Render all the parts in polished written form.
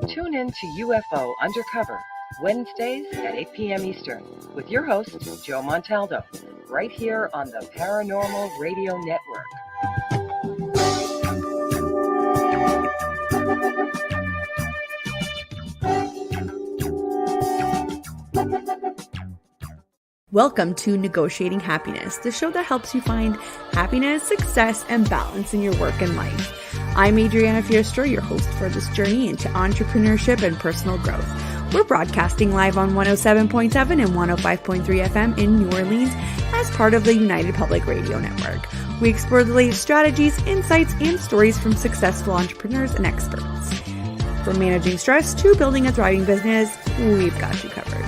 Tune in to UFO Undercover, Wednesdays at 8 p.m. Eastern, with your host, Joe Montaldo, right here on the Paranormal Radio Network. Welcome to Negotiating Happiness, the show that helps you find happiness, success, and balance in your work and life. I'm Adriana Fiestra, your host for this journey into entrepreneurship and personal growth. We're broadcasting live on 107.7 and 105.3 FM in New Orleans as part of the United Public Radio Network. We explore the latest strategies, insights, and stories from successful entrepreneurs and experts. From managing stress to building a thriving business, we've got you covered.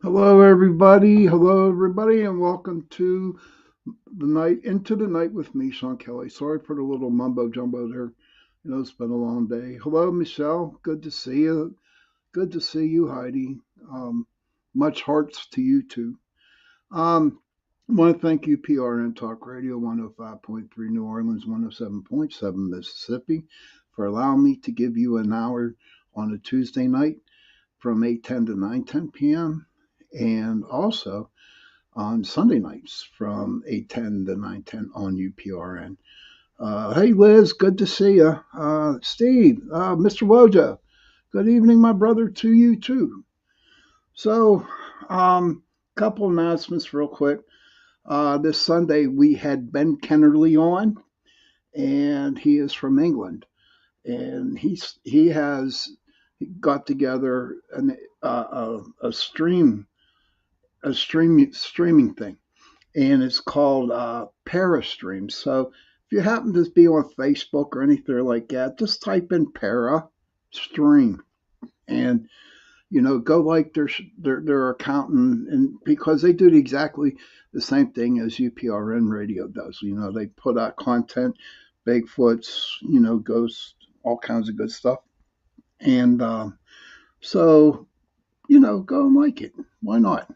Hello everybody, and welcome to Into the Night with me, Sean Kelly. Sorry for the little mumbo jumbo there. It's been a long day. Hello, Michelle. Good to see you. Good to see you, Heidi. Much hearts to you too. I want to thank you, PRN Talk Radio 105.3 New Orleans, 107.7 Mississippi, for allowing me to give you an hour on a Tuesday night from 8:10 to 9:10 p.m. and also on Sunday nights from 8:10 to 9:10 on UPRN. Hey, Liz, good to see you. Steve, Mr. Wojo, good evening, my brother, to you too. So, couple announcements real quick. This Sunday we had Ben Kennerly on, and he is from England, and he has got together a streaming thing, and it's called Parastream. So if you happen to be on Facebook or anything like that, just type in Parastream, and go like their account, and because they do exactly the same thing as UPRN Radio does. They put out content, Bigfoots, ghosts, all kinds of good stuff, and so go and like it. Why not?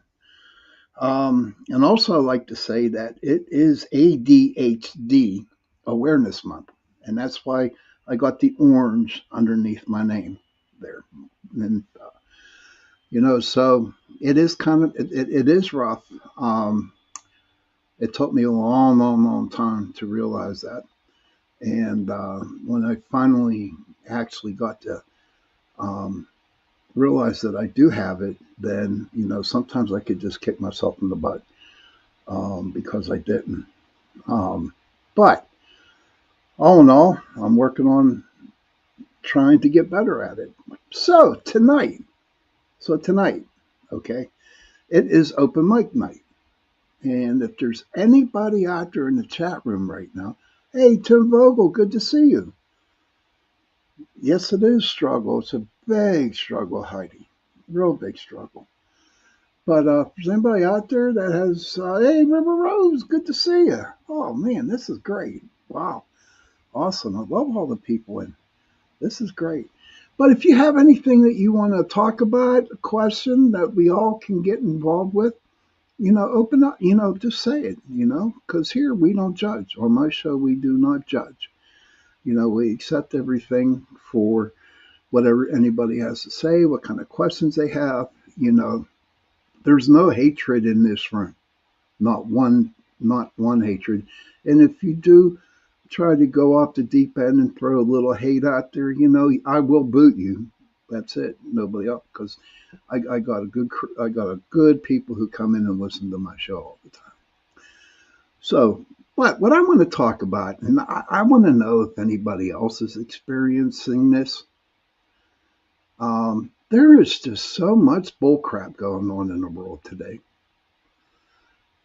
And also I'd like to say that it is ADHD Awareness Month, and that's why I got the orange underneath my name there. And so it is it is rough. It took me a long time to realize that, and when I finally actually got to realize that I do have it, then sometimes I could just kick myself in the butt because I didn't. But all in all, I'm working on trying to get better at it. So tonight, okay, it is open mic night, and if there's anybody out there in the chat room right now, hey, Tim Vogel, good to see you. Yes, it is struggle. It's a big struggle, Heidi. Real big struggle. But if there's anybody out there that has, hey, River Rose, good to see you. Oh, man, this is great. Wow. Awesome. I love all the people in. This is great. But if you have anything that you want to talk about, a question that we all can get involved with, open up, just say it, because here we don't judge. On my show, we do not judge. We accept everything for whatever anybody has to say, what kind of questions they have. There's no hatred in this room, not one hatred. And if you do try to go off the deep end and throw a little hate out there, I will boot you. That's it. Nobody else, because I got a good people who come in and listen to my show all the time. So, but what I want to talk about, and I want to know if anybody else is experiencing this. There is just so much bullcrap going on in the world today,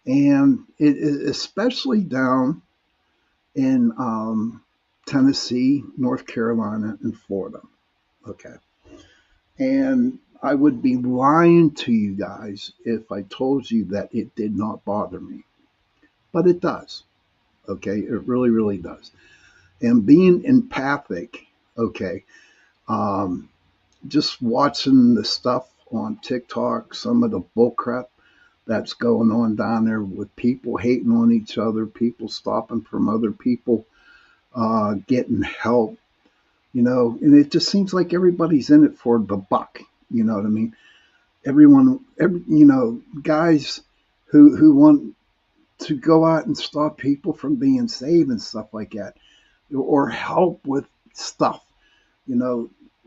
and it is especially down in Tennessee, North Carolina, and Florida. Okay. And I would be lying to you guys if I told you that it did not bother me. But it does. Okay. It really, really does. And being empathic, okay, just watching the stuff on TikTok, some of the bullcrap that's going on down there with people hating on each other, people stopping from other people getting help, and it just seems like everybody's in it for the buck. You know what I mean? Guys who want to go out and stop people from being saved and stuff like that, or help with stuff,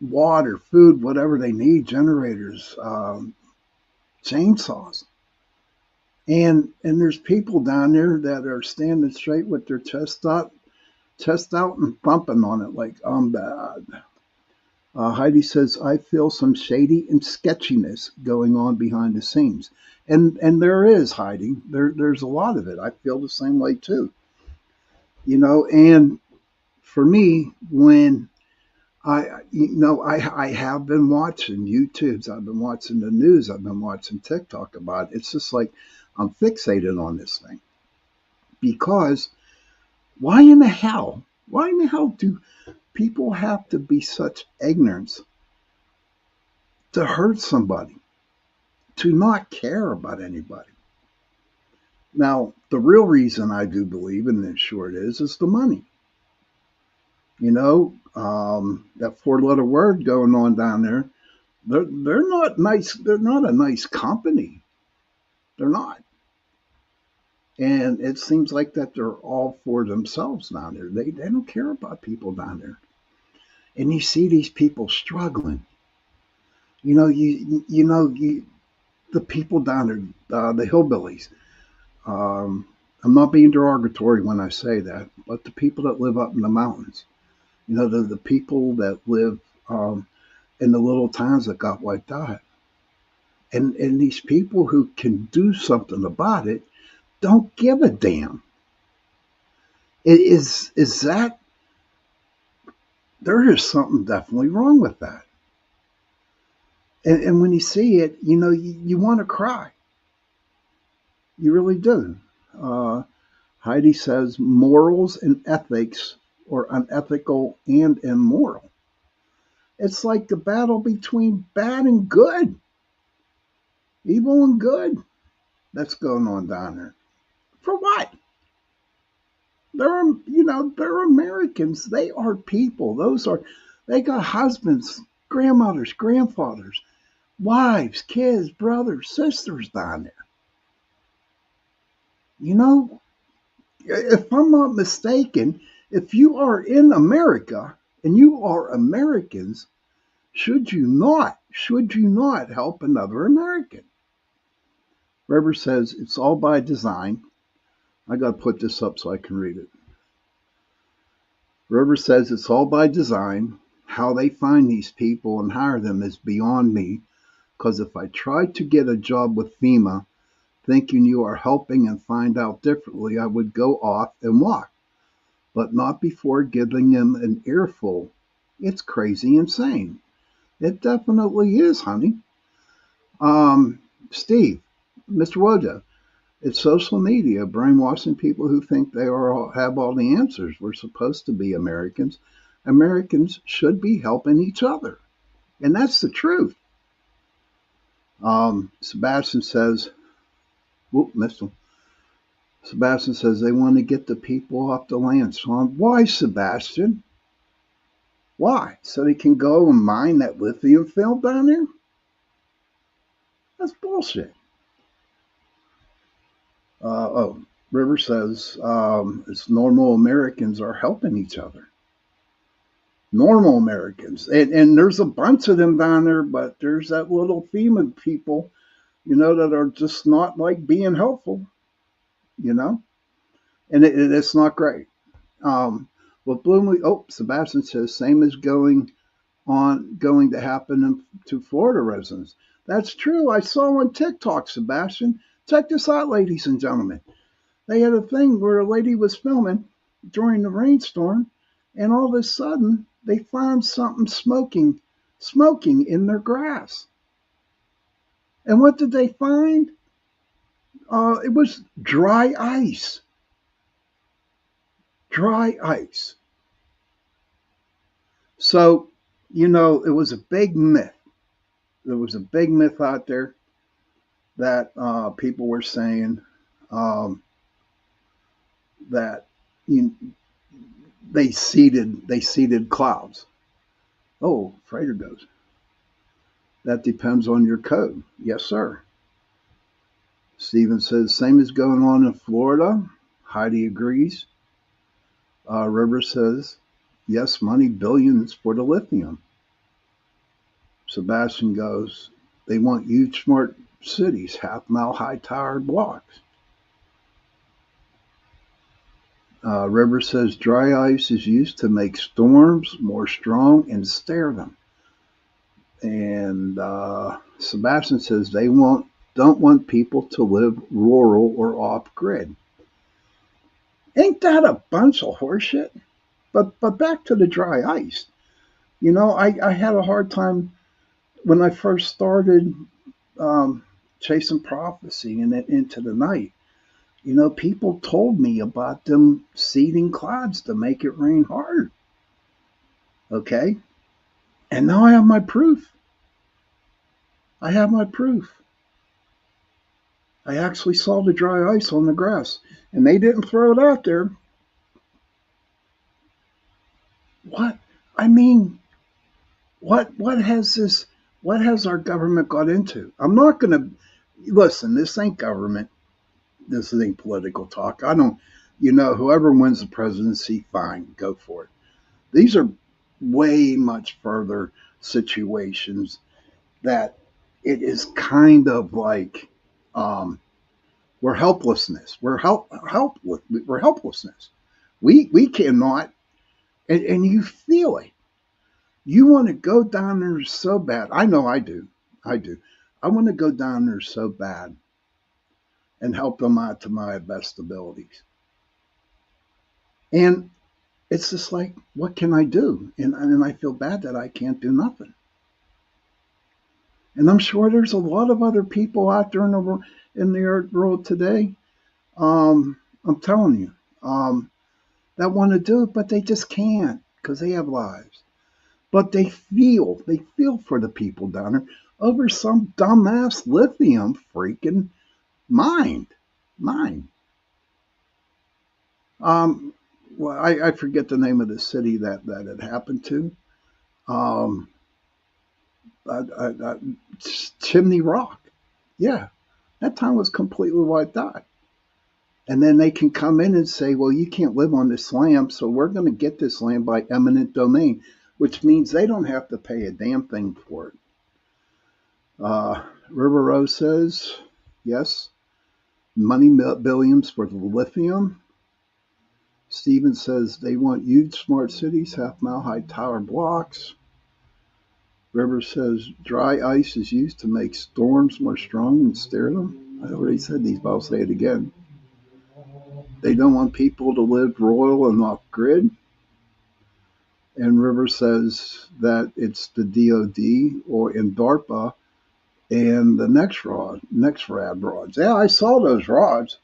water, food, whatever they need, generators, chainsaws. And there's people down there that are standing straight with their chest out and thumping on it like I'm bad. Heidi says, I feel some shady and sketchiness going on behind the scenes. And there is, Heidi. There's a lot of it. I feel the same way too. And for me, when I have been watching YouTubes, I've been watching the news, I've been watching TikTok about it. It's just like I'm fixated on this thing. Because why in the hell do people have to be such ignorance to hurt somebody, to not care about anybody? Now, the real reason I do believe, and in short is the money. That four-letter word going on down there, they're not nice. They're not a nice company. They're not. And it seems like that they're all for themselves down there. They don't care about people down there. And you see these people struggling. The people down there, the hillbillies. I'm not being derogatory when I say that, but the people that live up in the mountains. The people that live in the little towns that got wiped out. And these people who can do something about it don't give a damn. Is that, there is something definitely wrong with that. And when you see it, you want to cry. You really do. Heidi says morals and ethics, or unethical and immoral. It's like the battle between bad and good, evil and good, that's going on down there. For what? They're Americans. They are people. They got husbands, grandmothers, grandfathers, wives, kids, brothers, sisters down there. If I'm not mistaken, if you are in America and you are Americans, should you not help another American? River says it's all by design. I got to put this up so I can read it. River says it's all by design. How they find these people and hire them is beyond me, because if I tried to get a job with FEMA thinking you are helping and find out differently, I would go off and walk, but not before giving them an earful. It's crazy insane. It definitely is, honey. Steve, Mr. Wojo, it's social media brainwashing people who think they have all the answers. We're supposed to be Americans. Americans should be helping each other. And that's the truth. Sebastian says, missed him. Sebastian says they want to get the people off the land. So why, Sebastian? Why? So they can go and mine that lithium film down there? That's bullshit. River says it's normal Americans are helping each other. Normal Americans. And there's a bunch of them down there, but there's that little theme of people, that are just not like being helpful, you know? And it's not great. Well, Sebastian says, same as going to happen to Florida residents. That's true. I saw on TikTok, Sebastian. Check this out, ladies and gentlemen. They had a thing where a lady was filming during the rainstorm, and all of a sudden they found something smoking in their grass. And what did they find? It was dry ice. Dry ice. So, it was a big myth. There was a big myth out there that people were saying that they seeded clouds. Oh, Freighter goes. That depends on your code. Yes, sir. Steven says, same as going on in Florida. Heidi agrees. River says, yes, money, billions for the lithium. Sebastian goes, they want huge smart cities, half-mile high-tower blocks. River says, dry ice is used to make storms more strong and stare them. And Sebastian says they don't want people to live rural or off-grid. Ain't that a bunch of horseshit? But back to the dry ice. I had a hard time when I first started chasing prophecy and into the night. People told me about them seeding clouds to make it rain hard. Okay? And now I have my proof. I actually saw the dry ice on the grass, and they didn't throw it out there. What? I mean, what has our government got into? I'm not going to, listen, this ain't government. This ain't political talk. Whoever wins the presidency, fine, go for it. These are way much further situations that it is kind of like we're helplessness. We're helplessness. We cannot, and you feel it. You want to go down there so bad. I know I do. I want to go down there so bad and help them out to my best abilities. And it's just like, what can I do? And I feel bad that I can't do nothing. And I'm sure there's a lot of other people out there in the world today. I'm telling you, that want to do it, but they just can't because they have lives. But they feel for the people down there over some dumbass lithium freaking mine. Well, I forget the name of the city that it happened to. Chimney Rock. Yeah, that town was completely wiped out. And then they can come in and say, well, you can't live on this land, so we're going to get this land by eminent domain, which means they don't have to pay a damn thing for it. River Rose says, yes, money, billions for the lithium. Steven says they want huge smart cities, half-mile high tower blocks. River says dry ice is used to make storms more strong and steer them. I already said these, but I'll say it again. They don't want people to live rural and off-grid. And River says that it's the DOD or in DARPA and the NexRad rods. Yeah, I saw those rods.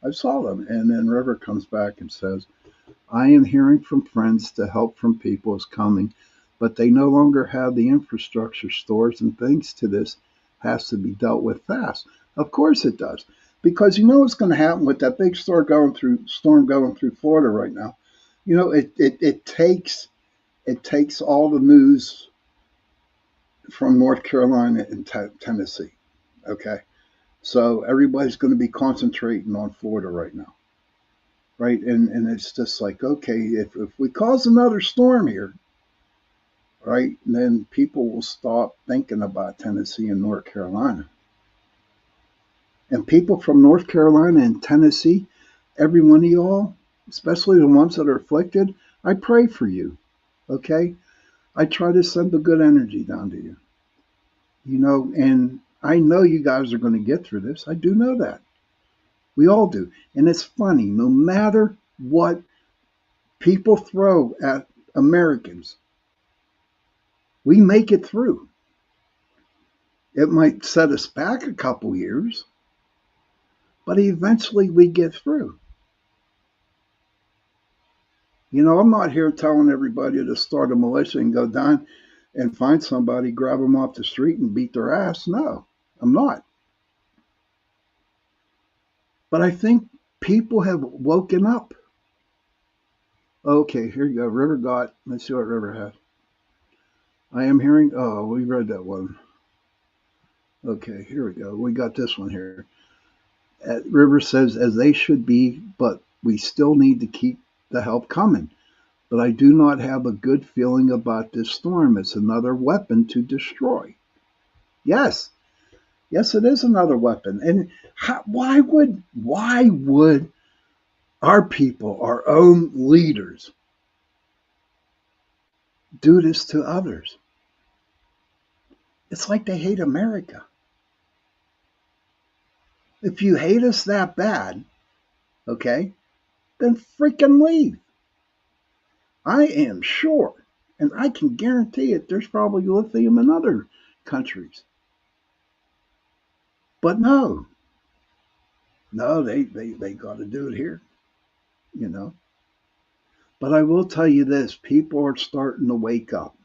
I saw them. And then River comes back and says, I am hearing from friends the help from people is coming, but they no longer have the infrastructure, stores, and things to this has to be dealt with fast. Of course it does. Because you know what's going to happen with that big storm going through Florida right now. It takes it takes all the news from North Carolina and Tennessee. Okay. So everybody's going to be concentrating on Florida right now. Right. And it's just like, okay, if we cause another storm here, right, then people will stop thinking about Tennessee and North Carolina. And people from North Carolina and Tennessee, every one of y'all, especially the ones that are afflicted, I pray for you. Okay? I try to send the good energy down to you. And I know you guys are going to get through this. I do know that. We all do. And it's funny, no matter what people throw at Americans, we make it through. It might set us back a couple years, but eventually we get through. I'm not here telling everybody to start a militia and go down and find somebody, grab them off the street and beat their ass. No, I'm not. But I think people have woken up. Okay, here you go. River got, let's see what River has. I am hearing, we read that one. Okay, here we go. We got this one here. River says, as they should be, but we still need to keep the help coming. But I do not have a good feeling about this storm. It's another weapon to destroy. Yes, it is another weapon. And why would our people, our own leaders, do this to others? It's like they hate America. If you hate us that bad, okay, then freaking leave. I am sure, and I can guarantee it, there's probably lithium in other countries. But no, they got to do it here, But I will tell you this, people are starting to wake up.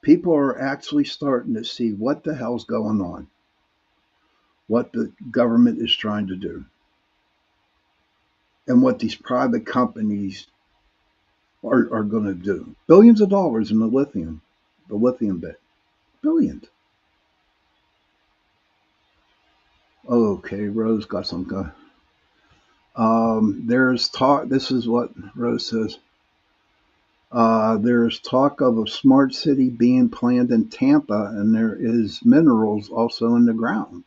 People are actually starting to see what the hell's going on, what the government is trying to do, and what these private companies are going to do. Billions of dollars in the lithium bit. Billions. Okay, Rose got some guy. There's talk, this is what Rose says. There's talk of a smart city being planned in Tampa, and there is minerals also in the ground.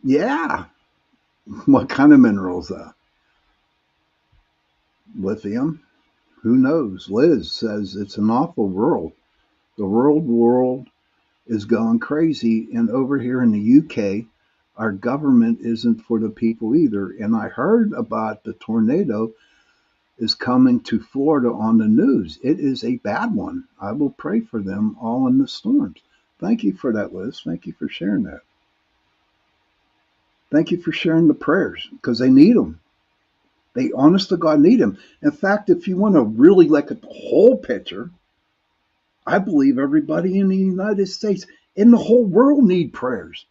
Yeah. What kind of minerals, though? Lithium? Who knows? Liz says it's an awful world. The world is going crazy, and over here in the UK, our government isn't for the people either. And I heard about the tornado is coming to Florida on the news. It is a bad one. I will pray for them all in the storms. Thank you for that, Liz. Thank you for sharing that. Thank you for sharing the prayers, because they need them. They, honest to God, need them. In fact, if you want to really look at the whole picture, I believe everybody in the United States, in the whole world, need prayers.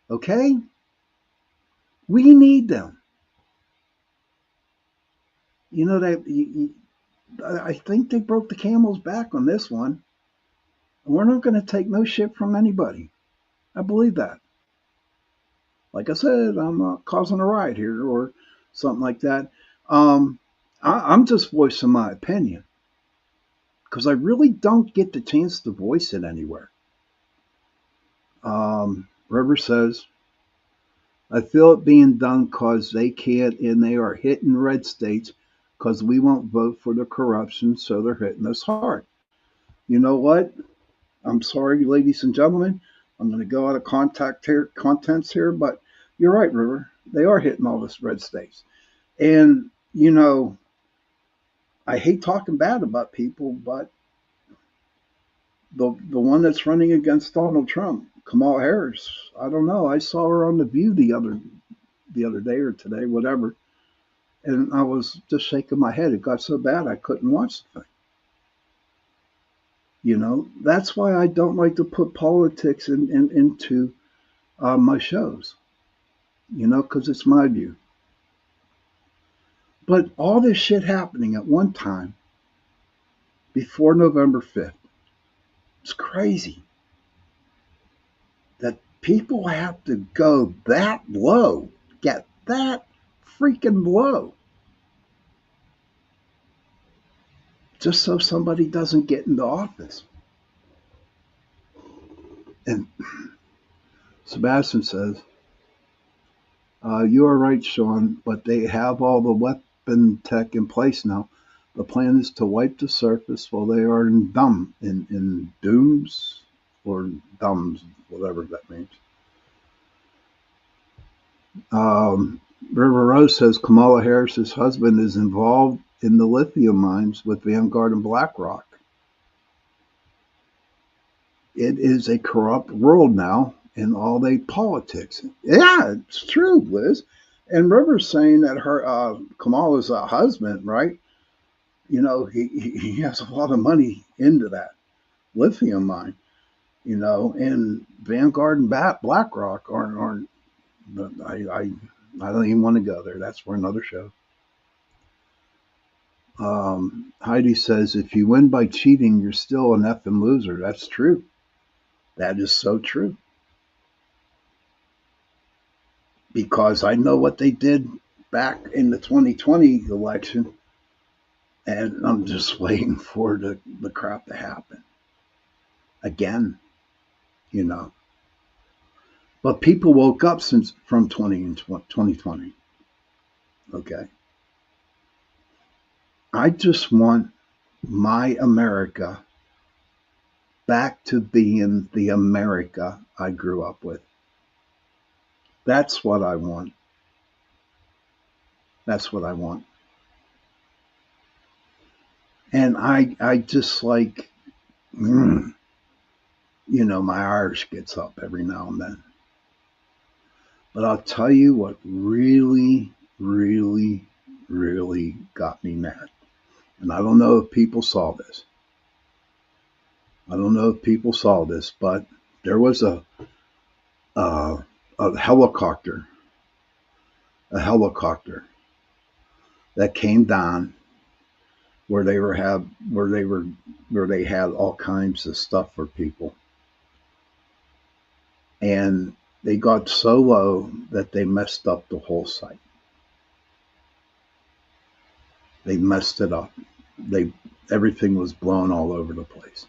Okay? We need them. I think they broke the camel's back on this one. And we're not going to take no shit from anybody. I believe that. Like I said, I'm not causing a riot here or something like that. I'm just voicing my opinion, because I really don't get the chance to voice it anywhere. River says, I feel it being done because they can't, and they are hitting red states because we won't vote for the corruption, so they're hitting us hard. You know what? I'm sorry, ladies and gentlemen. I'm going to go out of contents here, but you're right, River. They are hitting all this red states. And, I hate talking bad about people, but the one that's running against Donald Trump, Kamala Harris, I don't know. I saw her on The View the other day or today, whatever, and I was just shaking my head. It got so bad I couldn't watch the thing. That's why I don't like to put politics into my shows, because it's my view. But all this shit happening at one time before November 5th, it's crazy that people have to go that low, get that freaking low, just so somebody doesn't get into office. And Sebastian says, you are right, Sean, but they have all the weapon tech in place now. The plan is to wipe the surface while they are in dooms or dumbs, whatever that means. River Rose says Kamala Harris's husband is involved in the lithium mines with Vanguard and BlackRock. It is a corrupt world now, and all they politics. Yeah, it's true, Liz. And River's saying that her Kamala's husband, right? You know, he has a lot of money into that lithium mine. You know, and Vanguard and BlackRock aren't. I don't even want to go there. That's for another show. Heidi says, if you win by cheating, you're still an effing loser. That's true. That is so true. Because I know what they did back in the 2020 election, and I'm just waiting for the crap to happen again, you know. But people woke up from 2020. Okay. I just want my America back to being the America I grew up with. That's what I want. That's what I want. And I just like, you know, my Irish gets up every now and then. But I'll tell you what really, really, really got me mad. And I don't know if people saw this. But there was a helicopter that came down where they had all kinds of stuff for people, and they got so low that they messed up the whole site. They messed it up. Everything was blown all over the place.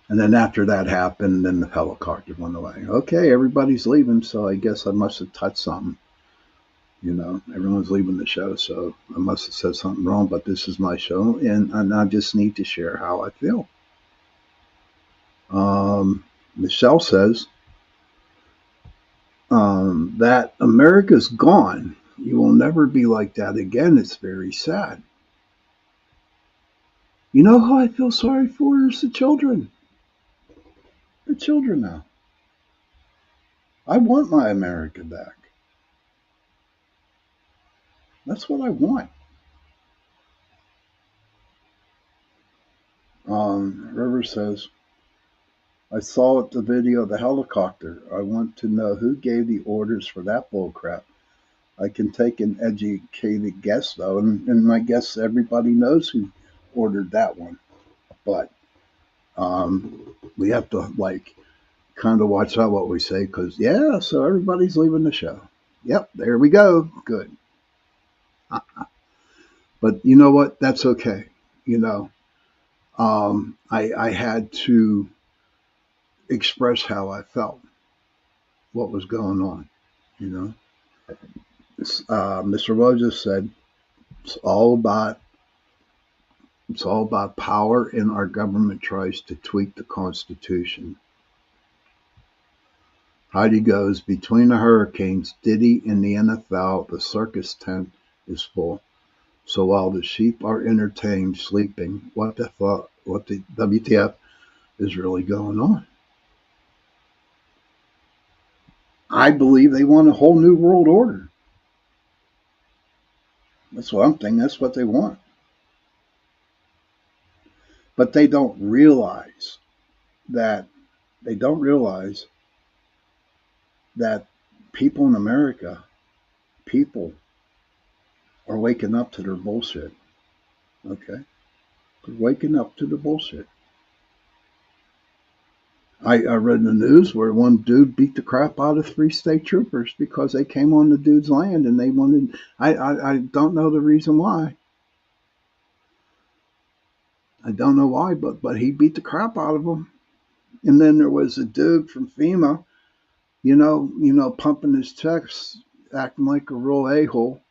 And then after that happened, then the helicopter went away. Okay, everybody's leaving, so I guess I must have touched something. You know, everyone's leaving the show, so I must have said something wrong, but this is my show, and I just need to share how I feel. Michelle says that America's gone. You will never be like that again. It's very sad. You know who I feel sorry for is the children. They're children now. I want my America back. That's what I want. River says, I saw the video of the helicopter. I want to know who gave the orders for that bullcrap. I can take an educated guess, though, and I guess everybody knows who ordered that one. But we have to, like, kind of watch out what we say, because, yeah, so everybody's leaving the show. Yep, there we go. Good. But you know what? That's okay. You know, I had to express how I felt, what was going on, you know. Mr. Rogers said it's all about power, and our government tries to tweak the Constitution. Heidi goes, between the hurricanes, Diddy, and the NFL, the circus tent is full. So while the sheep are entertained, sleeping, what the WTF is really going on? I believe they want a whole new world order. That's what I'm thinking. That's what they want. But they don't realize that people in America, people are waking up to their bullshit. Okay? They're waking up to the bullshit. I read in the news where one dude beat the crap out of 3 state troopers because they came on the dude's land and they wanted. I don't know the reason why. I don't know why, but he beat the crap out of them. And then there was a dude from FEMA, pumping his checks, acting like a real a-hole,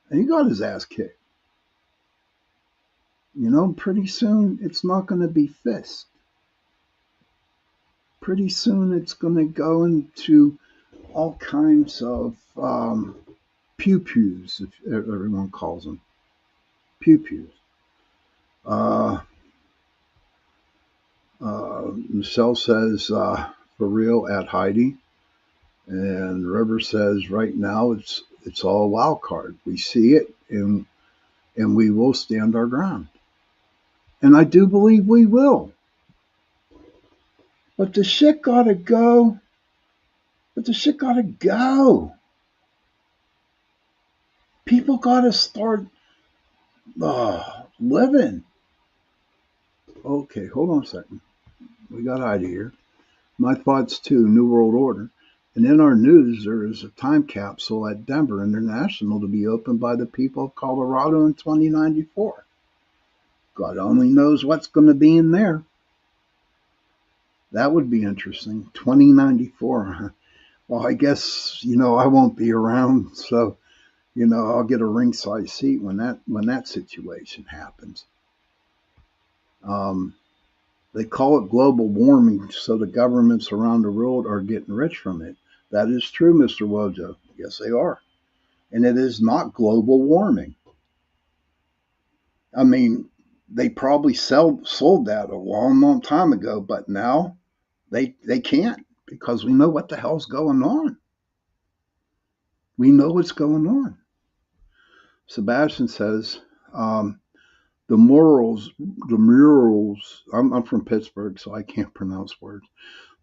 and he got his ass kicked. Pretty soon it's not going to be fist. Pretty soon it's going to go into all kinds of pew-pews, if everyone calls them pew-pews. Michelle says, for real, at Heidi. And River says, right now it's all a wild card. We see it, and we will stand our ground. And I do believe we will. But the shit gotta go. People gotta start living. Okay, hold on a second. We got Heidi here. My thoughts too, New World Order. And in our news, there is a time capsule at Denver International to be opened by the people of Colorado in 2094. God only knows what's going to be in there. That would be interesting. 2094. Well, I guess, I won't be around, so, I'll get a ringside seat when that situation happens. They call it global warming, so the governments around the world are getting rich from it. That is true, Mr. Wojo. Yes, they are. And it is not global warming. I mean, they probably sold that a long time ago, but now they can't, because we know what the hell's going on. We know what's going on. Sebastian says, the murals, I'm from Pittsburgh, so I can't pronounce words.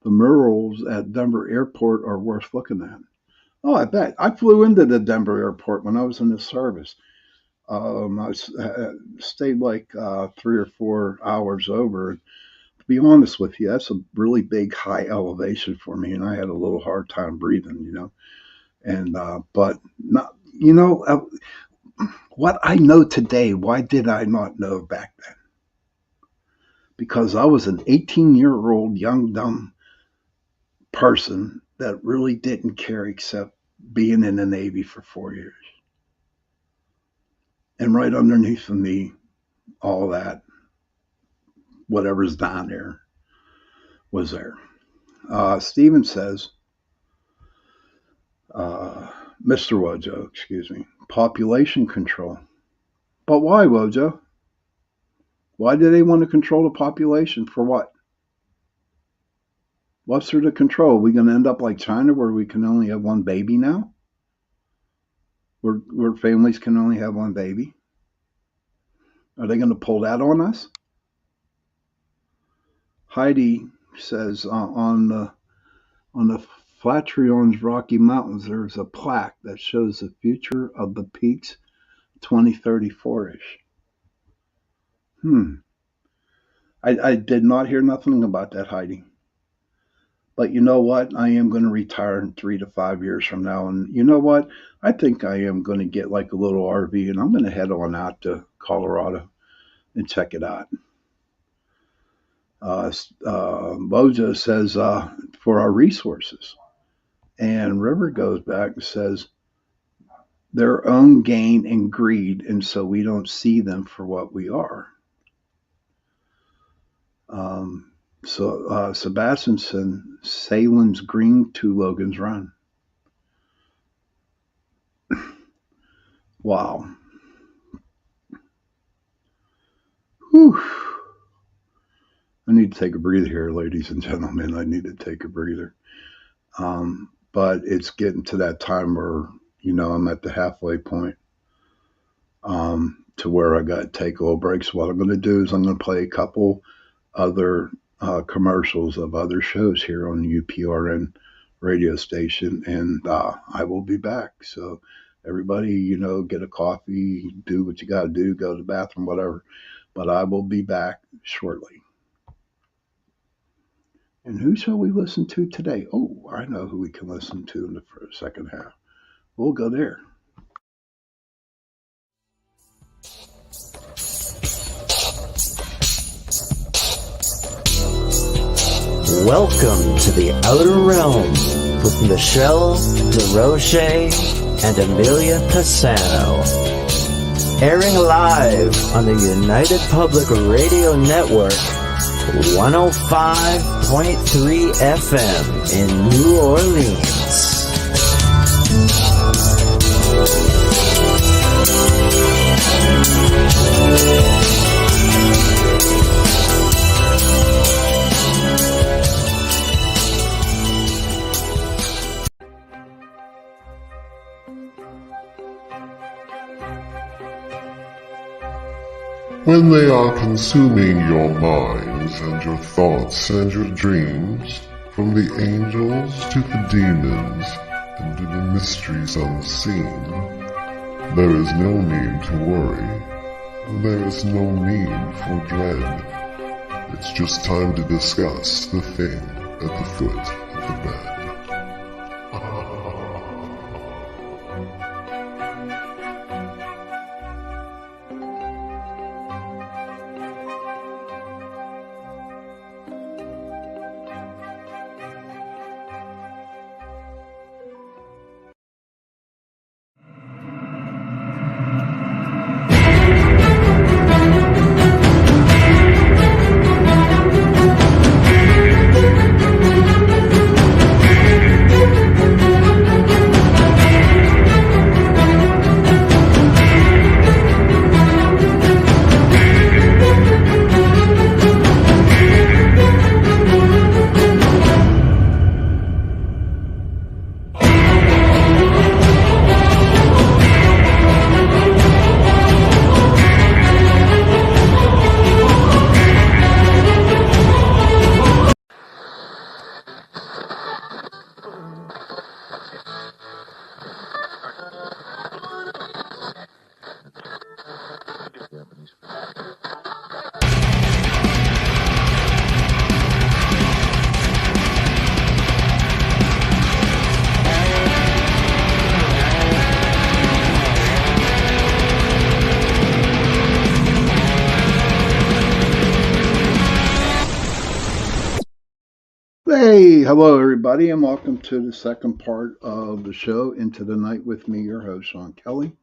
The murals at Denver Airport are worth looking at. Oh, I bet. I flew into the Denver Airport when I was in the service. I stayed like 3 or 4 hours over. To be honest with you, that's a really big high elevation for me, and I had a little hard time breathing, And but not, what I know today, why did I not know back then? Because I was an 18-year-old young dumb person that really didn't care except being in the Navy for 4 years. And right underneath of me, all that, whatever's down there, was there. Steven says, Mr. Wojo, excuse me, population control. But why, Wojo? Why do they want to control the population? For what? What's there to control? Are we going to end up like China, where we can only have one baby now? Where families can only have one baby? Are they going to pull that on us? Heidi says on the Flatrion's Rocky Mountains, there's a plaque that shows the future of the peaks 2034-ish. I did not hear nothing about that, Heidi. But you know what? I am going to retire in 3 to 5 years from now. And you know what? I think I am going to get like a little RV, and I'm going to head on out to Colorado and check it out. Mojo says, for our resources. And River goes back and says, their own gain and greed, and so we don't see them for what we are. Sebastian said, Salem's Green to Logan's Run. Wow. Whew. I need to take a breather here, ladies and gentlemen. I need to take a breather. But it's getting to that time where, I'm at the halfway point to where I got to take a little break. So what I'm going to do is I'm going to play a couple other commercials of other shows here on the UPRN radio station, and I will be back. So Everybody, get a coffee, do what you got to do, go to the bathroom, whatever. But I will be back shortly. And who shall we listen to today? Oh, I know who we can listen to in the second half. We'll go there. Welcome to the Outer Realm with Michelle DeRoche and Amelia Pisano. Airing live on the United Public Radio Network, 105.3 FM in New Orleans. When they are consuming your minds and your thoughts and your dreams, from the angels to the demons and to the mysteries unseen, there is no need to worry. There is no need for dread. It's just time to discuss the thing at the foot of the bed. Hey, hello everybody, and welcome to the second part of the show, Into the Night with me, your host, Sean Kelly.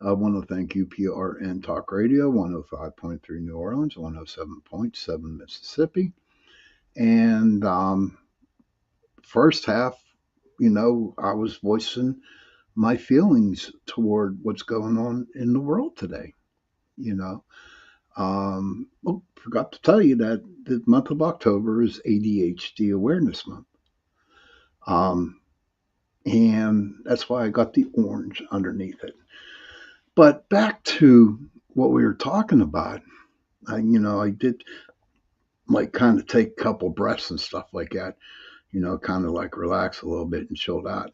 I want to thank UPRN Talk Radio, 105.3 New Orleans, 107.7 Mississippi. And first half, I was voicing my feelings toward what's going on in the world today. Forgot to tell you that the month of October is ADHD Awareness Month. And that's why I got the orange underneath it. But back to what we were talking about. I did like kind of take a couple breaths and stuff like that, kind of like relax a little bit and chill out.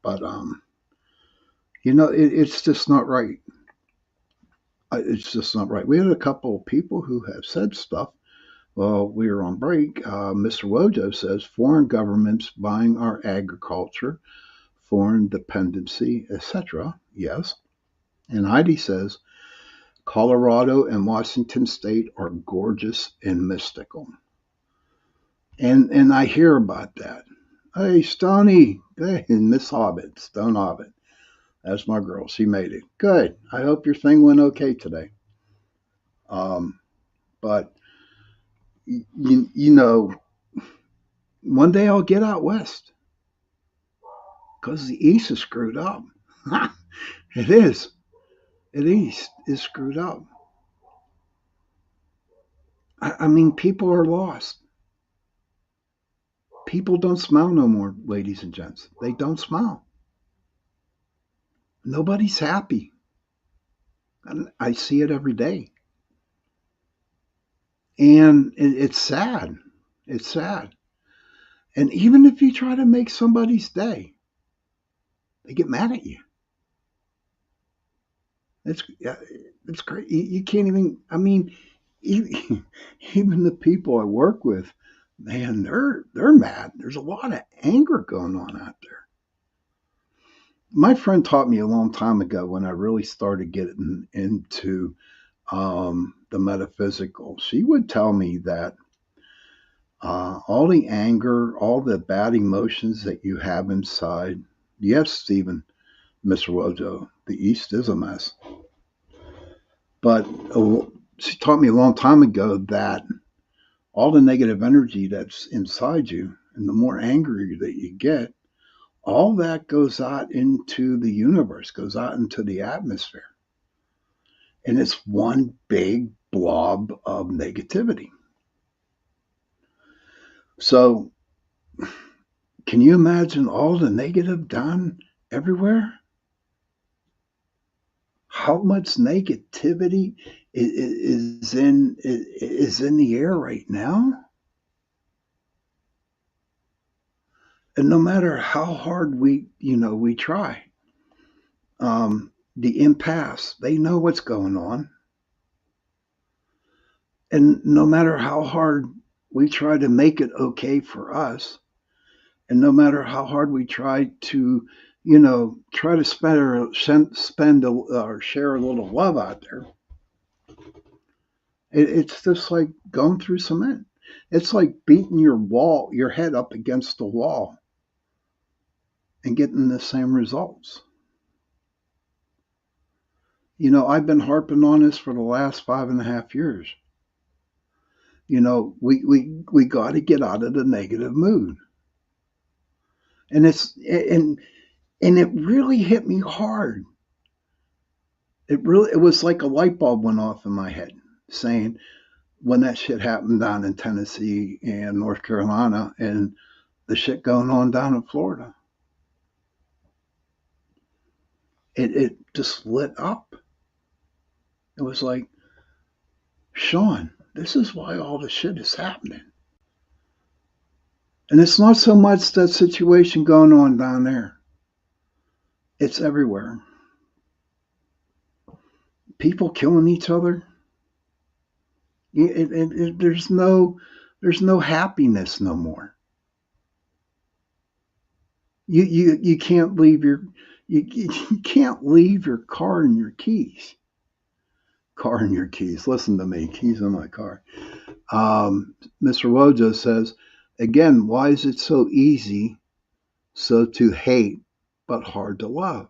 But, it's just not right. It's just not right. We had a couple of people who have said stuff. Well, we were on break. Mr. Wojo says foreign governments buying our agriculture, foreign dependency, etc. Yes. And Heidi says Colorado and Washington State are gorgeous and mystical. And I hear about that. Hey, Stoney. Hey, Miss Hobbit, Stone Hobbit. That's my girl. She made it. Good. I hope your thing went okay today. But, one day I'll get out west because the East is screwed up. It is. The East is screwed up. I mean, people are lost. People don't smile no more, ladies and gents. They don't smile. Nobody's happy. And I see it every day. And it's sad. It's sad. And even if you try to make somebody's day, they get mad at you. It's great. You can't even. I mean, even, even the people I work with, man, they're mad. There's a lot of anger going on out there. My friend taught me a long time ago when I really started getting into the metaphysical. She would tell me that all the anger, all the bad emotions that you have inside. Yes, Stephen, Mr. Wojo, the East is a mess. But she taught me a long time ago that all the negative energy that's inside you, and the more angry that you get, all that goes out into the universe, goes out into the atmosphere. And it's one big blob of negativity. So, can you imagine all the negative done everywhere? How much negativity is in the air right now? And no matter how hard we try, the empaths, they know what's going on. And no matter how hard we try to make it okay for us, and no matter how hard we try to, try to spend or share a little love out there, it's just like going through cement. It's like beating your head up against the wall and getting the same results. I've been harping on this for the last 5.5 years. We got to get out of the negative mood. And it really hit me hard. It was like a light bulb went off in my head saying when that shit happened down in Tennessee and North Carolina and the shit going on down in Florida. It just lit up. It was like, Sean, this is why all the shit is happening. And it's not so much that situation going on down there. It's everywhere. People killing each other. There's no happiness no more. You can't leave you can't leave your car and your keys. Car and your keys. Listen to me. Keys in my car. Mr. Wojo says, again, why is it so easy so to hate but hard to love?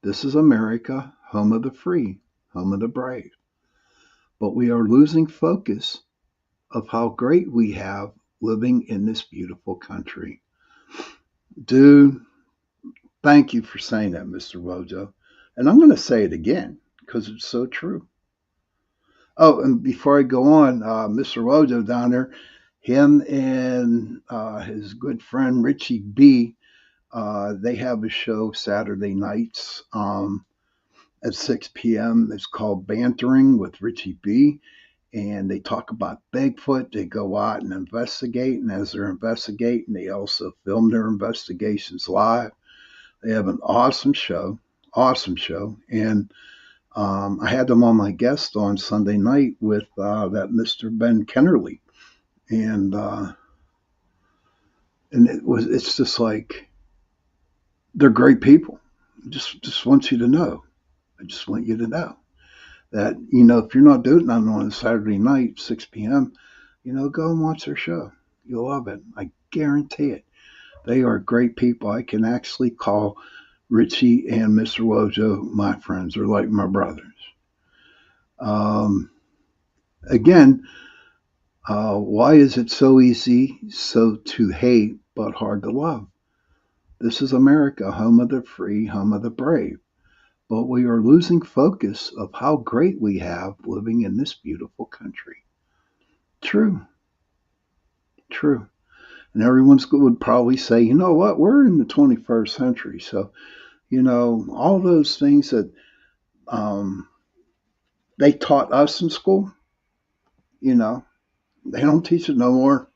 This is America, home of the free, home of the brave. But we are losing focus of how great we have living in this beautiful country. Dude, thank you for saying that, Mr. Wojo. And I'm going to say it again because it's so true. Oh, and before I go on, Mr. Wojo down there, him and his good friend Richie B, they have a show Saturday nights at 6 p.m. It's called Bantering with Richie B. And they talk about Bigfoot. They go out and investigate. And as they're investigating, they also film their investigations live. They have an awesome show. And I had them on my guest on Sunday night with that Mr. Ben Kennerly. And it's just like, they're great people. Just want you to know. I just want you to know that, if you're not doing nothing on a Saturday night, 6 p.m., go and watch their show. You'll love it. I guarantee it. They are great people. I can actually call Richie and Mr. Wojo my friends. They're like my brothers. Again, why is it so easy so to hate but hard to love? This is America, home of the free, home of the brave. But we are losing focus of how great we have living in this beautiful country. True. And everyone would probably say, you know what, we're in the 21st century. So, all those things that they taught us in school, they don't teach it no more.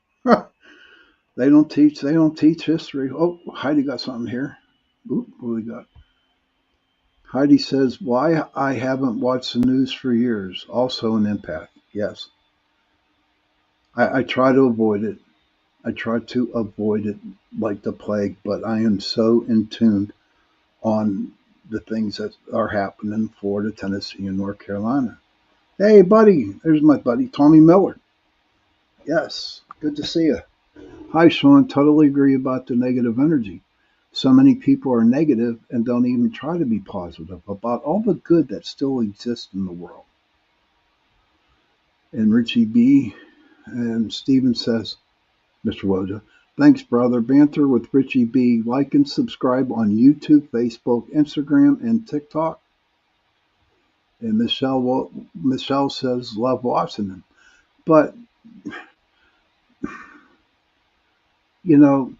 They don't teach history. Oh, Heidi got something here. Oop, what do we got? Heidi says, why I haven't watched the news for years. Also an empath. Yes. I try to avoid it. I try to avoid it like the plague, but I am so in tune on the things that are happening in Florida, Tennessee, and North Carolina. Hey, buddy. There's my buddy, Tommy Miller. Yes. Good to see you. Hi, Sean. Totally agree about the negative energy. So many people are negative and don't even try to be positive about all the good that still exists in the world. And Richie B. and Steven says, Mr. Woja, thanks, brother. Banter with Richie B. Like and subscribe on YouTube, Facebook, Instagram, and TikTok. And Michelle says, love watching them. But, you know,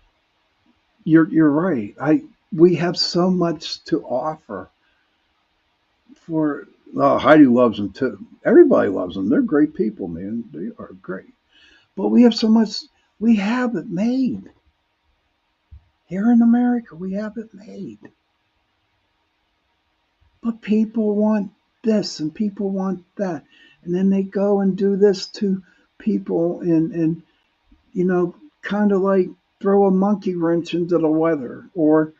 you're right. We have so much to offer. Heidi loves them too. Everybody loves them. They're great people, man. They are great. But we have so much. We have it made here in America. We have it made. But people want this and people want that, and then they go and do this to people, and kind of like throw a monkey wrench into the weather, or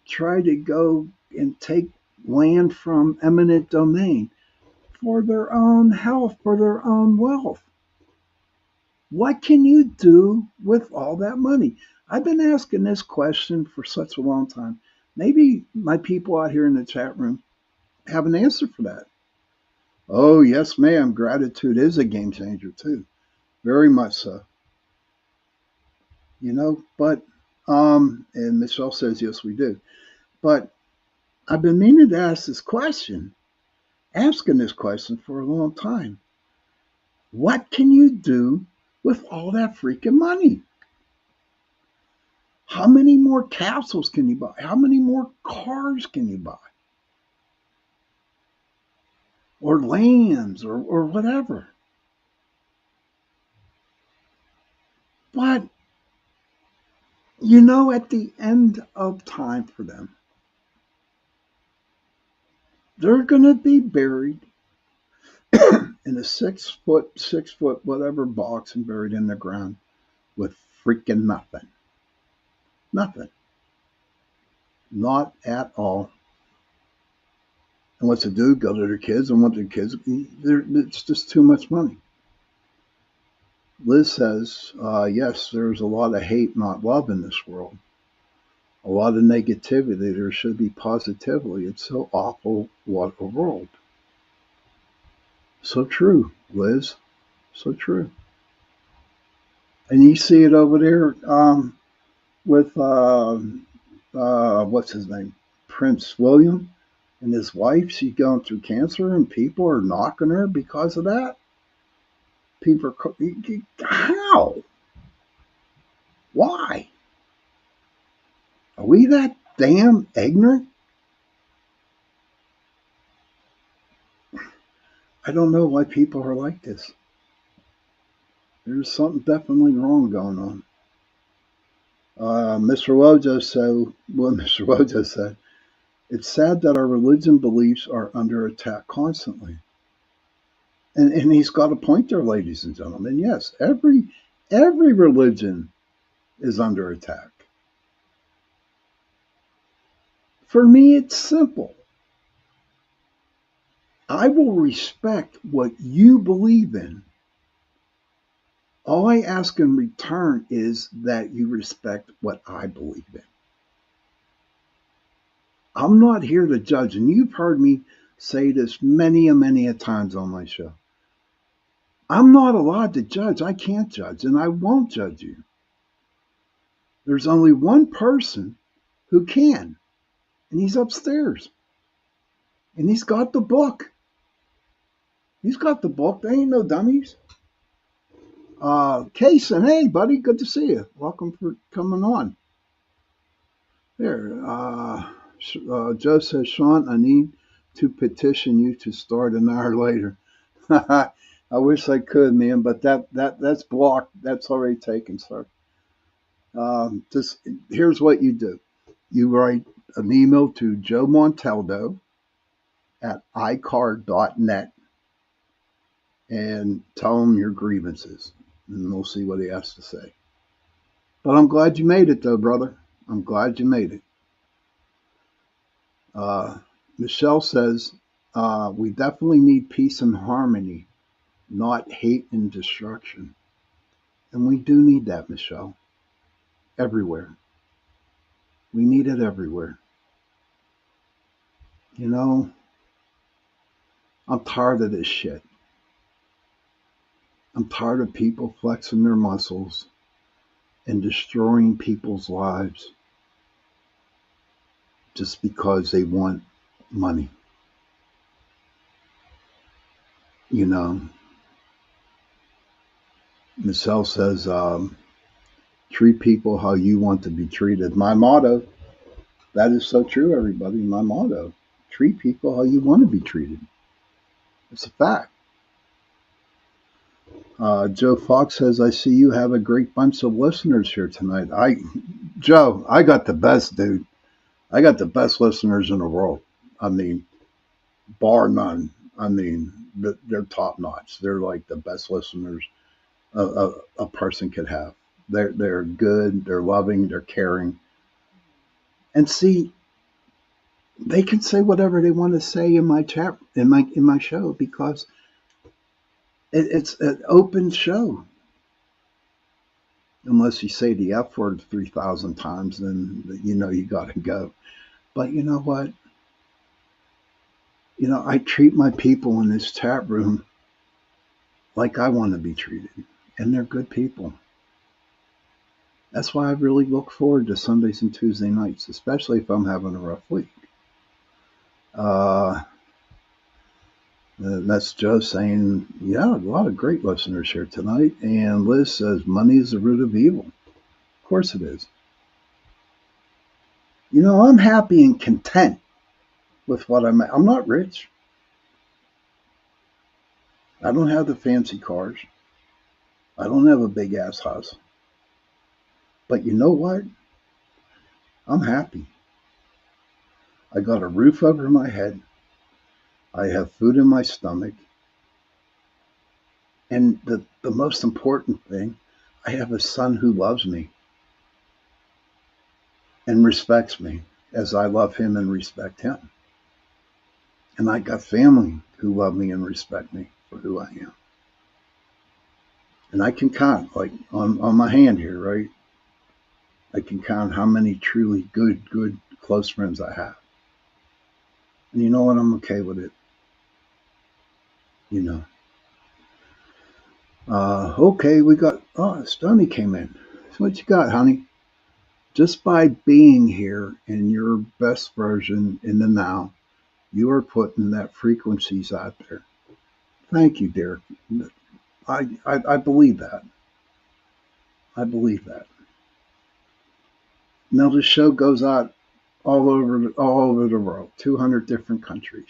try to go and take land from eminent domain for their own health, for their own wealth. What can you do with all that money? I've been asking this question for such a long time. Maybe my people out here in the chat room have an answer for that. Oh, yes, ma'am. Gratitude is a game changer, too. Very much so. But, and Michelle says, yes, we do. But I've been meaning to ask this question, asking this question for a long time. What can you do with all that freaking money? How many more capsules can you buy? How many more cars can you buy? Or lands or whatever. But, at the end of time for them, they're going to be buried in a 6 foot, whatever box and buried in the ground with freaking nothing. Nothing. Not at all. And what's to do? Go to their kids and want their kids. It's just too much money. Liz says, yes, there's a lot of hate, not love in this world. A lot of negativity. There should be positivity. It's so awful. What a world. So true, Liz. So true. And you see it over there with, what's his name? Prince William and his wife. She's going through cancer and people are knocking her because of that. People are, how? Why? Are we that damn ignorant? I don't know why people are like this. There's something definitely wrong going on. Mr. Wojo said, it's sad that our religion beliefs are under attack constantly. And he's got a point there, ladies and gentlemen. Yes, every religion is under attack. For me, it's simple. I will respect what you believe in. All I ask in return is that you respect what I believe in. I'm not here to judge, and you've heard me say this many a times on my show. I'm not allowed to judge. I can't judge, and I won't judge you. There's only one person who can, and he's upstairs. And he's got the book. He's got the book. They ain't no dummies. Kason, hey, buddy, good to see you. Welcome for coming on. There, Joe says, Sean, I need to petition you to start an hour later. I wish I could, man, but that's blocked. That's already taken, sir. Just here's what you do. You write an email to Joe Montaldo at iCard.net and tell him your grievances, and we'll see what he has to say. But I'm glad you made it, though, brother. I'm glad you made it. Michelle says, we definitely need peace and harmony, not hate and destruction. And we do need that, Michelle. Everywhere. We need it everywhere. You know, I'm tired of this shit. I'm tired of people flexing their muscles and destroying people's lives just because they want money. You know, Michelle says, treat people how you want to be treated. My motto, that is so true, everybody. My motto, treat people how you want to be treated. It's a fact. Joe Fox says, I see you have a great bunch of listeners here tonight. Joe, I got the best, dude. I got the best listeners in the world. I mean, bar none. I mean, they're top notch. They're like the best listeners a person could have. They're good. They're loving. They're caring. And see, they can say whatever they want to say in my chat, in my show, because it's an open show. Unless you say the F word 3,000 times, then you know you got to go. But you know what? You know, I treat my people in this chat room like I want to be treated, and they're good people. That's why I really look forward to Sundays and Tuesday nights, especially if I'm having a rough week. That's Joe saying, yeah, a lot of great listeners here tonight. And Liz says, money is the root of evil. Of course it is. You know, I'm happy and content with what I'm not rich. I don't have the fancy cars. I don't have a big ass house. But you know what? I'm happy. I got a roof over my head. I have food in my stomach. And the most important thing, I have a son who loves me and respects me as I love him and respect him. And I got family who love me and respect me for who I am. And I can count, like on my hand here, right? I can count how many truly good, close friends I have. And you know what? I'm okay with it. You know. Okay, we got, Stoney came in. So what you got, honey? Just by being here in your best version in the now, you are putting that frequencies out there. Thank you, dear. I believe that. I believe that. Now the show goes out all over the world, 200 different countries.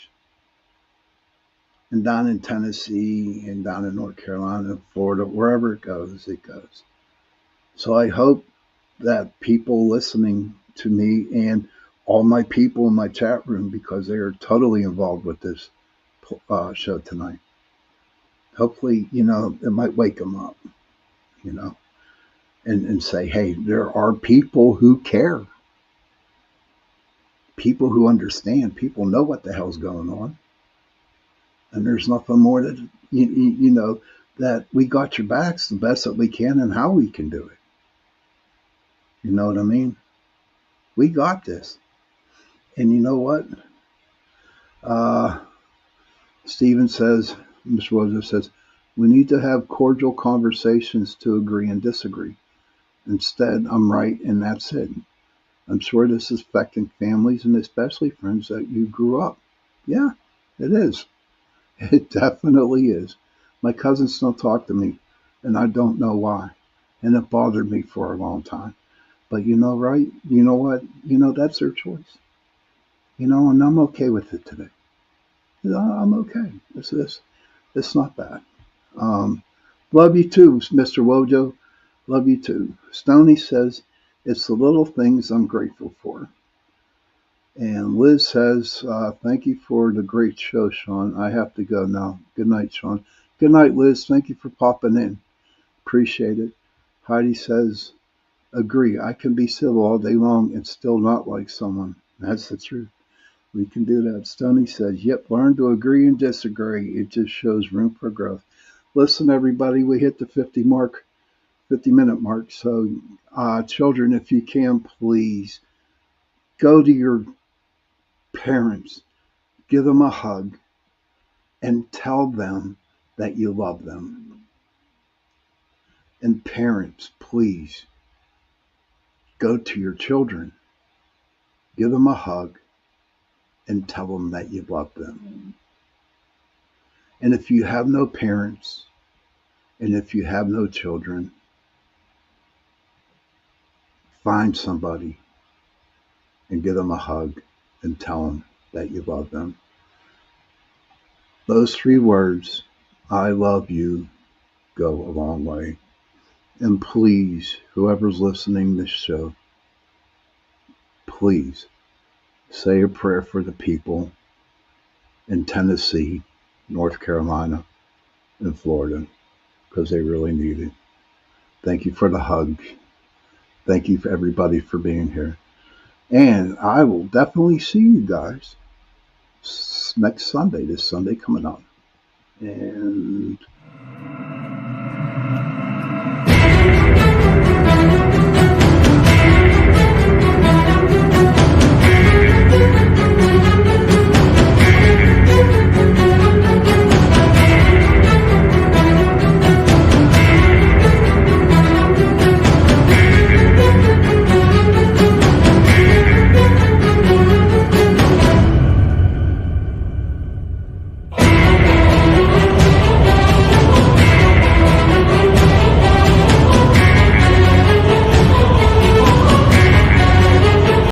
And down in Tennessee and down in North Carolina, Florida, wherever it goes, it goes. So I hope that people listening to me and all my people in my chat room, because they are totally involved with this show tonight, hopefully, you know, it might wake them up, you know, and say, hey, there are people who care. People who understand. People know what the hell's going on. And there's nothing more that, you know, that we got your backs the best that we can and how we can do it. You know what I mean? We got this. And you know what? Stephen says, Mr. Rosa says, we need to have cordial conversations to agree and disagree. Instead, I'm right and that's it. I'm sure this is affecting families and especially friends that you grew up. Yeah, it is. It definitely is. My cousins don't talk to me, and I don't know why. And it bothered me for a long time. But you know, right? You know what? You know, that's their choice. You know, and I'm okay with it today. You know, I'm okay. It's not bad. Love you too, Mr. Wojo. Love you too. Stoney says, it's the little things I'm grateful for. And Liz says, thank you for the great show, Sean. I have to go now. Good night, Sean. Good night, Liz. Thank you for popping in. Appreciate it. Heidi says, agree. I can be civil all day long and still not like someone. That's the truth. We can do that. Stoney says, yep, learn to agree and disagree. It just shows room for growth. Listen, everybody, we hit the 50-minute mark. So, children, if you can, please go to your parents, give them a hug, and tell them that you love them. And parents, please go to your children, give them a hug, and tell them that you love them. And if you have no parents, and if you have no children, find somebody and give them a hug and tell them that you love them. Those 3 words, I love you, go a long way. And please, whoever's listening to this show, please say a prayer for the people in Tennessee, North Carolina, and Florida, because they really need it. Thank you for the hug. Thank you for everybody for being here. And I will definitely see you guys next Sunday, this Sunday coming up. And